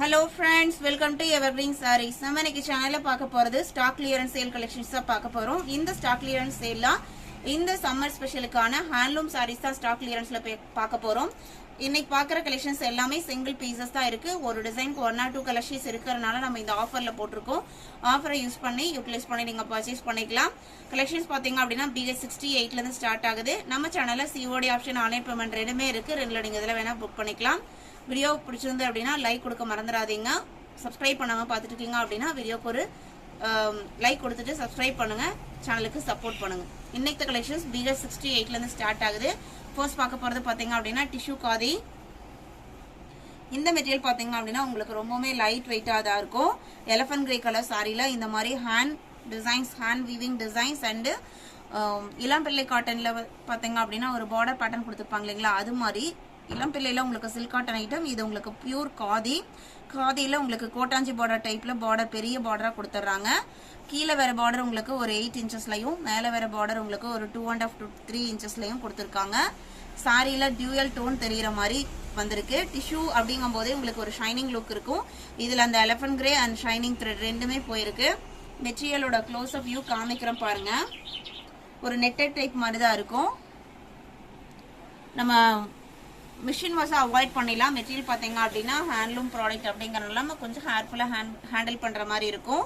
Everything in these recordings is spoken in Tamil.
Hello friends, welcome to Evergreen Sarees. நம்ம இன்னைக்கு சேனல்ல பார்க்க போறது ஸ்டாக் கிளியரன்ஸ் சேல் கலெக்ஷன்ஸ் தான் பார்க்க போறோம். இந்த ஸ்டாக் கிளியரன்ஸ் சேல்ல இந்த சம்மர் ஸ்பெஷலுக்கான ஹேண்ட்லூம் சாரீஸ் தான் ஸ்டாக் கிளியரன்ஸ்ல பார்க்க போறோம். இன்னைக்கு பார்க்குற கலெக்ஷன்ஸ் எல்லாமே சிங்கிள் பீசஸ் தான் இருக்கு. ஒரு டிசைனுக்கு 1 or 2 கலெக்ஷன்ஸ் இருக்கிறதுனால நம்ம இந்த ஆஃபர்ல போட்டிருக்கோம். ஆஃபரை யூஸ் பண்ணி யூட்டிலைஸ் பண்ணி நீங்க பர்ச்சேஸ் பண்ணிக்கலாம். கலெக்ஷன்ஸ் பாத்தீங்க அப்படின்னா BS68ல இருந்து ஸ்டார்ட் ஆகுது. நம்ம சேனல்ல COD ஆப்ஷன் ஆன்லைன் பேமெண்ட் ரெண்டுமே இருக்கு. ரெண்டுல நீங்க இதெல்லாம் வேணா புக் பண்ணிக்கலாம். வீடியோ பிடிச்சிருந்து அப்படின்னா லைக் கொடுக்க மறந்துடாதீங்க. சப்ஸ்கிரைப் பண்ணாம பார்த்துட்டு இருக்கீங்க அப்படின்னா வீடியோக்கு ஒரு லைக் கொடுத்துட்டு சப்ஸ்கிரைப் பண்ணுங்க, சேனலுக்கு சப்போர்ட் பண்ணுங்க. இன்னைக்கு கலெக்ஷன்ஸ் BS68ல இருந்து ஸ்டார்ட் ஆகுது. ஃபர்ஸ்ட் பார்க்க போறது பாத்தீங்க அப்படின்னா டிஷ்யூ காதி. இந்த மெட்டீரியல் பாத்தீங்க அப்படின்னா உங்களுக்கு ரொம்பவே லைட் வெயிட்டா தான் இருக்கும். எலிஃபண்ட் கிரே கலர் சாரில இந்த மாதிரி hand designs, hand weaving designs and Elampillai காட்டன்ல பாத்தீங்க அப்படின்னா ஒரு பார்டர் பேட்டர்ன் கொடுத்துருப்பாங்க இல்லைங்களா, அது மாதிரி இளம்பிள்ளையில உங்களுக்கு சில்க் காட்டன் ஐட்டம். இது உங்களுக்கு பியூர் காதி. காதியில உங்களுக்கு கோட்டாஞ்சி பார்டர் டைப்ல பார்டர் பெரிய பார்டரா கொடுத்துட்றாங்க. கீழே வேற பார்டர் உங்களுக்கு ஒரு 8 இன்ச்சஸ்லையும் மேலே வேற பார்டர் உங்களுக்கு ஒரு 2.5 to 3 இன்ச்சஸ்லையும் கொடுத்துருக்காங்க. சாரியில டியூயல் டோன் தெரிகிற மாதிரி வந்திருக்கு. டிஷ்யூ அப்படிங்கும் போதே உங்களுக்கு ஒரு ஷைனிங் லுக் இருக்கும். இதுல அந்த elephant grey and shining thread ரெண்டுமே போயிருக்கு. மெட்டீரியலோட க்ளோஸ் அப் வியூ காமிக்கிறேன் பாருங்க. ஒரு நெட்டட் டைப் மாதிரி தான் இருக்கும். நம்ம மிஷின் வாஷை அவாய்ட் பண்ணிடலாம். மெட்டீரியல் பார்த்தீங்க அப்படின்னா ஹேண்ட்லூம் ப்ராடக்ட் அப்படிங்கிறனால நம்ம கொஞ்சம் கேர்ஃபுல்லாக ஹேண்டில் பண்ணுற மாதிரி இருக்கும்.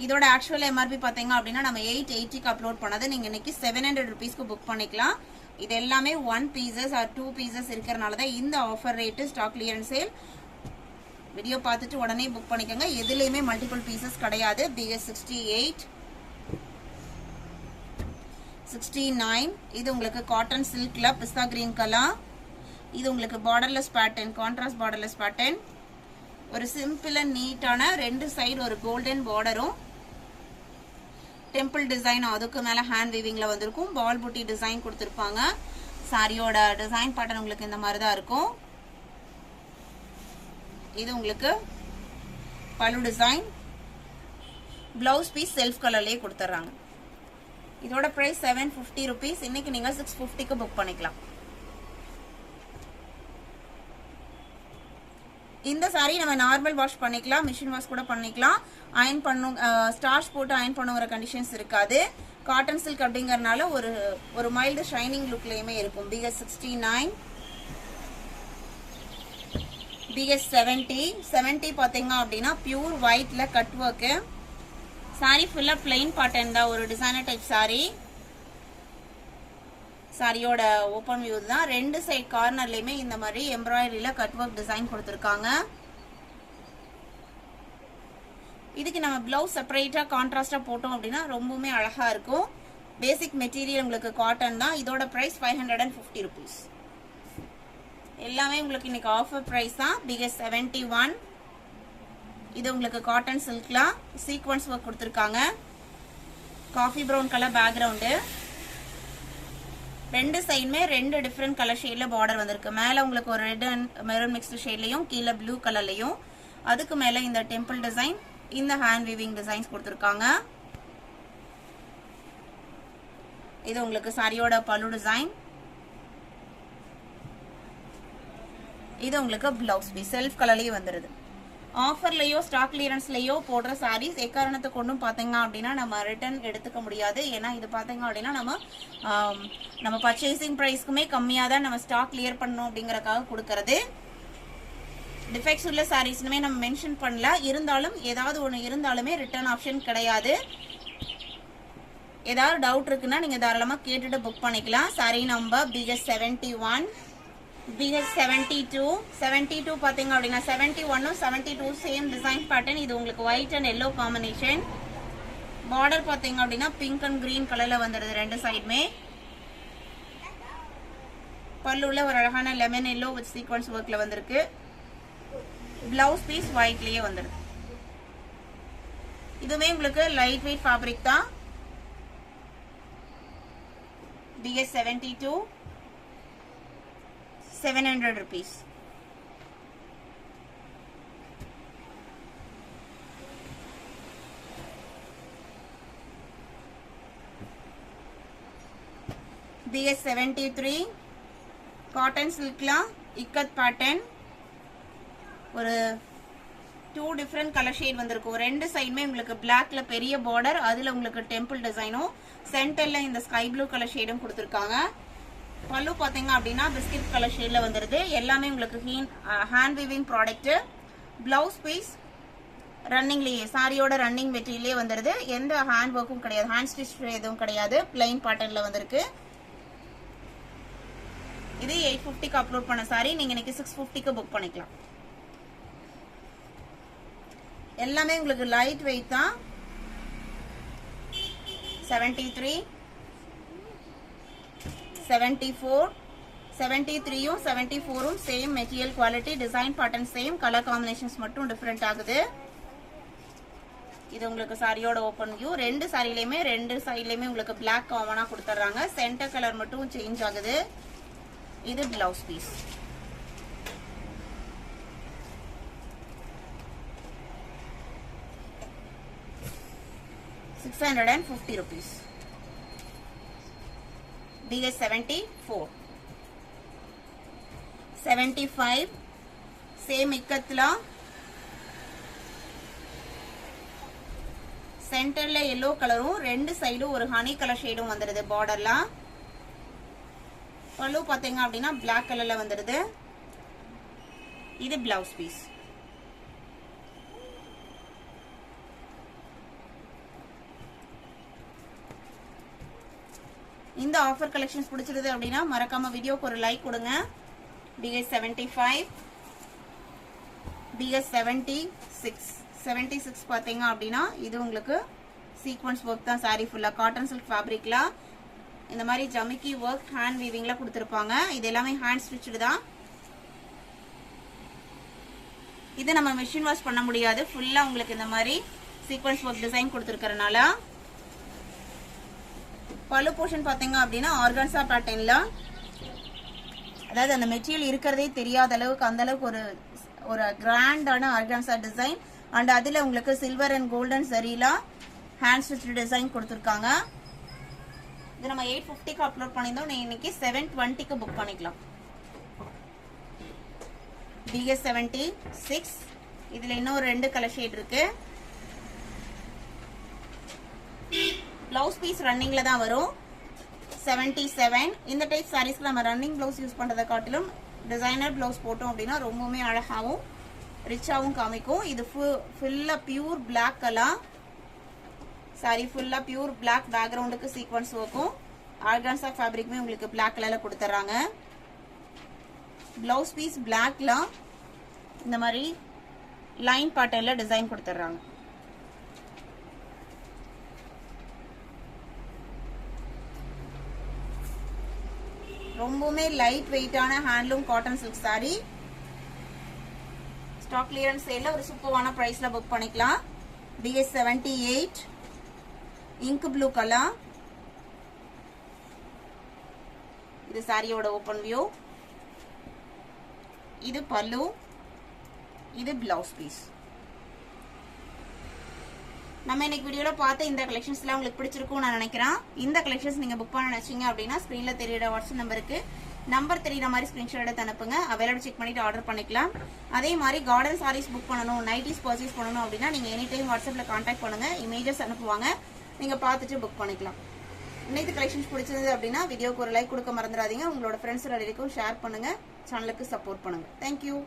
இதோட ஆக்சுவல் MRP பார்த்தீங்க அப்படின்னா நம்ம 880க்கு அப்லோட் பண்ணது. நீங்கள் இன்னைக்கு 700 rupeesக்கு புக் பண்ணிக்கலாம். இது எல்லாமே 1 pieces or 2 pieces இருக்கிறனால தான் இந்த offer rate stock clearance sale. Video பார்த்துட்டு உடனே புக் பண்ணிக்கோங்க. எதுலேயுமே மல்டிபிள் பீசஸ் கிடையாது. BS68 69 இது உங்களுக்கு காட்டன் சில்க்ல பிஸ்தா கிரீன் கலர். இது உங்களுக்கு borderless pattern, contrast borderless pattern. ஒரு சிம்பிள் அண்ட் நீட்டான ரெண்டு சைடு ஒரு கோல்டன் பார்டரும் டெம்பிள் டிசைன், அதுக்கு மேல ஹேண்ட் வீவிங்ல வந்திருக்கும். பால் புட்டி டிசைன் கொடுத்துருப்பாங்க. சாரியோட டிசைன் பேட்டர்ன் உங்களுக்கு இந்த மாதிரி தான் இருக்கும். இது உங்களுக்கு பல்லு டிசைன். பிளவுஸ் பீஸ் செல்ஃப் கலர்லயே கொடுத்துட்றாங்க. இதோட பிரைஸ் 750 rupees. இன்னைக்கு நீங்க 650க்கு புக் பண்ணிக்கலாம். இந்த சாரி நம்ம நார்மல் வாஷ் பண்ணிக்கலாம், மிஷின் வாஷ் கூட பண்ணிக்கலாம். அயன் பண்ணும் ஸ்டார்ச் போட்டு அயன் பண்ணுங்கிற கண்டிஷன்ஸ் இருக்காது. காட்டன் சில்க் அப்படிங்கறனால ஒரு மைல்டு ஷைனிங் லுக்லயுமே இருக்கும். BS69 BS70 பாத்தீங்க அப்படின்னா பியூர் ஒயிட்ல கட் ஒர்க். சாரி ஃபுல்லா பிளைன் பாட்டன் தான், ஒரு டிசைனர் டைப் சாரி. சாரியோட ஓப்பன் வியூ தான். ரெண்டு சைட் கார்னர்லயுமே இந்த மாதிரி எம்ப்ராய்டரியில கட் ஒர்க் டிசைன் கொடுத்துருக்காங்க. இதுக்கு நம்ம பிளவுஸ் செப்பரேட்டா கான்ட்ராஸ்டா போட்டோம் அப்படின்னா ரொம்பவுமே அழகா இருக்கும். பேசிக் மெட்டீரியல் உங்களுக்கு காட்டன் தான். இதோட பிரைஸ் 550 rupees. எல்லாமே உங்களுக்கு இன்னைக்கு ஆஃபர் பிரைஸ் தான். BS71 இது உங்களுக்கு காட்டன் சில்க்ல சீக்வன்ஸ் ஒர்க் கொடுத்துருக்காங்க. Coffee brown colour background. ரெண்டு சைடுமே ரெண்டு டிஃப்ரெண்ட் கலர் ஷேட்ல பார்டர் வந்திருக்கு. மேல உங்களுக்கு ஒரு ரெட் அண்ட் மெரூன் மிக்ஸ்டு ஷேட்லயும், கீழே ப்ளூ கலர்லயும், அதுக்கு மேல இந்த டெம்பிள் டிசைன், இந்த ஹேண்ட் வீவிங் டிசைன்ஸ் கொடுத்துருக்காங்க. இது உங்களுக்கு சாரியோட பல்லு டிசைன். இது உங்களுக்கு பிளவுஸ் பீஸ் செல்ஃப் கலர்லயே வந்துருது. ஆஃபர்லயோ ஸ்டாக் கிளியரன்ஸ்லயோ போடுற சாரீஸ் எக்காரணத்தை கொண்டும் பாத்தீங்க அப்படின்னா நம்ம ரிட்டர்ன் எடுத்துக்க முடியாது. ஏன்னா இது பாத்தீங்க அப்படின்னா நம்ம பர்ச்சேசிங் பிரைஸ்க்குமே கம்மியா தான் நம்ம ஸ்டாக் கிளியர் பண்ணணும் அப்படிங்கறக்காக கொடுக்கறது. டிஃபெக்ட்ஸ் உள்ள சாரீஸ்னுமே நம்ம மென்ஷன் பண்ணல. இருந்தாலும் ஏதாவது ஒன்று இருந்தாலுமே ரிட்டர்ன் ஆப்ஷன் கிடையாது. ஏதாவது டவுட் இருக்குன்னா நீங்க தாராளமா கேட்டுட்டு புக் பண்ணிக்கலாம். சாரி நம்பர் BS71 BS72 பாத்தீங்க அப்படின்னா 71 72 சேம் டிசைன் பேட்டர்ன். இது உங்களுக்கு white and yellow combination. Border பாத்தீங்க அப்படின்னா பிங்க் அண்ட் கிரீன் கலர்ல வந்துடுது ரெண்டு சைடுமே. பல்லுல ஒரு அழகான லெமன் எல்லோ வித் சீக்வன்ஸ் ஒர்க்ல வந்திருக்கு. பிளவுஸ் பீஸ் ஒயிட்லயே வந்துடுது. இதுவே உங்களுக்கு லைட் வெயிட் ஃபேப்ரிக் தான். BS72 700 rupees. BS73 cotton silk la ikat pattern. ஒரு 2 டிஃபரண்ட் கலர் ஷேட் வந்திருக்கும். ரெண்டு சைடுமே உங்களுக்கு பிளாக்ல பெரிய பார்டர், அதுல உங்களுக்கு டெம்பிள் டிசைனும் சென்டர்ல இந்த ஸ்கை ப்ளூ கலர் ஷேடும் கொடுத்துருக்காங்க. பல்லு பாத்தீங்க அப்படின்னா பிஸ்கட் கலர் ஷேட்ல வந்துருது. எல்லாமே உங்களுக்கு hand weaving product. Blouse piece ரன்னிங்லயே சாரியோட ரன்னிங் மெட்டீரியலே வந்துருது. எந்த ஹேண்ட் ஒர்க்கும் கிடையாது, ஹேண்ட் ஸ்டிச் எதுவும் கிடையாது. பிளைன் பேட்டர்ன்ல வந்திருக்கு. இது 850க்கு அப்லோட் பண்ண சாரி, நீங்க இன்னைக்கு 650க்கு புக் பண்ணிக்கலாம். எல்லாமே உங்களுக்கு லைட் வெயிட் தான். 73 74 73யும் 74ம் same material quality, design pattern same, colour combinations மட்டும் டிஃபரெண்ட் ஆகுது. இது உங்களுக்கு சாரியோட ஓபன் வியூ. ரெண்டு சாரிலையுமே ரெண்டு சைட்லயுமே உங்களுக்கு பிளாக் காமனா கொடுத்துறாங்க. சென்டர் கலர் மட்டும் சேஞ்ச் ஆகுது. இது பிளவுஸ் பீஸ். ₹650. BS 74 75 சேம் இக்கத்துல சென்டர்ல yellow கலரும் ரெண்டு சைடும் ஒரு ஹனி கலர் ஷேடும் வந்துருது பார்டர்ல. பல்லு பாத்தீங்க அப்படின்னா பிளாக் கலர்ல வந்துருது. இது பிளவுஸ் பீஸ். இந்த ஆஃபர் கலெக்ஷன்ஸ் பிடிச்சிருது அப்படின்னா மறக்காம வீடியோக்கு ஒரு லைக் கொடுங்க. BS 75 BS 76 பாத்தீங்க அப்படின்னா இது உங்களுக்கு சீக்வன்ஸ் ஒர்க் தான். சாரி ஃபுல்லா காட்டன் சில்க் ஃபேப்ரிக்ல இந்த மாதிரி ஜமிக்கி ஒர்க் ஹேண்ட் வீவிங்ல கொடுத்திருப்பாங்க. இது எல்லாமே ஹேண்ட் ஸ்டிச்டு தான். இது நம்ம மெஷின் வாஷ் பண்ண முடியாது. ஃபுல்லா உங்களுக்கு இந்த மாதிரி சீக்வன்ஸ் ஒர்க் டிசைன் கொடுத்திருக்கறனால. பல்லு போர்ஷன் பாத்தீங்க அப்படின்னா ஆர்கான்சா பேட்டர்ன்ல, அதாவது அந்த மெட்டீரியல் இருக்கிறதே தெரியாத அளவுக்கு அந்த அளவுக்கு ஒரு கிராண்டான ஆர்கான்சா டிசைன். அண்ட் அதுல உங்களுக்கு சில்வர் அண்ட் கோல்டன் சரியில ஹேண்ட் ஸ்டிச் டிசைன் கொடுத்திருக்காங்க. இது நம்ம 850க்கு அப்லோட் பண்ணியிருந்தோம். நீங்க இன்னைக்கு 720க்கு புக் பண்ணிக்கலாம். BS 76 இதுல இன்னும் ரெண்டு கலர் ஷேட் இருக்கு. பிளவுஸ் பீஸ் ரன்னிங்ல தான் வரும். 77 இந்த டைப் சாரீஸ்க்கு நம்ம ரன்னிங் பிளவுஸ் யூஸ் பண்றதை காட்டிலும் டிசைனர் பிளவுஸ் போட்டோம் அப்படின்னா ரொம்பவுமே அழகாவும் ரிச்சாவும் காமிக்கும். இது ஃபுல்லா பியூர் பிளாக் கலர் சாரி, ஃபுல்லா பியூர் பிளாக் பேக்ரவுண்டுக்கு சீக்வன்ஸ் ஒர்க்கும் ஆர்கான்சா ஃபேப்ரிக்குமே உங்களுக்கு பிளாக் கலர்ல கொடுத்துறாங்க. பிளவுஸ் பீஸ் பிளாக்ல இந்த மாதிரி லைன் பேட்டர்ன்ல டிசைன் கொடுத்துறாங்க. ரொம்பவுமே லைட் வெயிட்டான handloom cotton silk sari. Stock clearance சேல்ல ஒரு சூப்பரான பிரைஸ்ல புக் பண்ணிக்கலாம். BS 78 ink blue colour. இது சாரியோட ஓபன் வியூ. இது பல்லு. இது பிளவுஸ் பீஸ். நம்ம இன்னைக்கு வீடியோல பார்த்த இந்த கலெக்ஷன்ஸ் எல்லாம் உங்களுக்கு பிடிச்சிருக்கும் நான் நினைக்கிறேன். இந்த கலெக்ஷன்ஸ் நீங்க புக் பண்ண நினைச்சீங்க அப்படின்னா ஸ்கிரீன்ல தெரியுற வாட்ஸ்அப் நம்பருக்கு நம்பர் தெரியுற மாதிரி ஸ்கிரீன்ஷாட் எடுத்து அனுப்புங்க. அவைலபிள் செக் பண்ணிட்டு ஆர்டர் பண்ணிக்கலாம். அதே மாதிரி கார்டன் சாரீஸ் புக் பண்ணணும், நைட்டிஸ் பர்ச்சேஸ் பண்ணணும் அப்படின்னா நீங்க எனி டைம் வாட்ஸ்அப்ல கான்டாக்ட் பண்ணுங்க. இமேஜஸ் அனுப்புவாங்க, நீங்க பார்த்துட்டு புக் பண்ணிக்கலாம். இன்னைக்கு கலெக்ஷன்ஸ் பிடிச்சிருந்தது அப்படின்னா வீடியோக்கு ஒரு லைக் கொடுக்க மறந்துடாதீங்க. உங்களோட ஃப்ரெண்ட்ஸ் ரிலேட்டிவ்க்கும் ஷேர் பண்ணுங்க. சேனலுக்கு சப்போர்ட் பண்ணுங்க. தேங்க்யூ.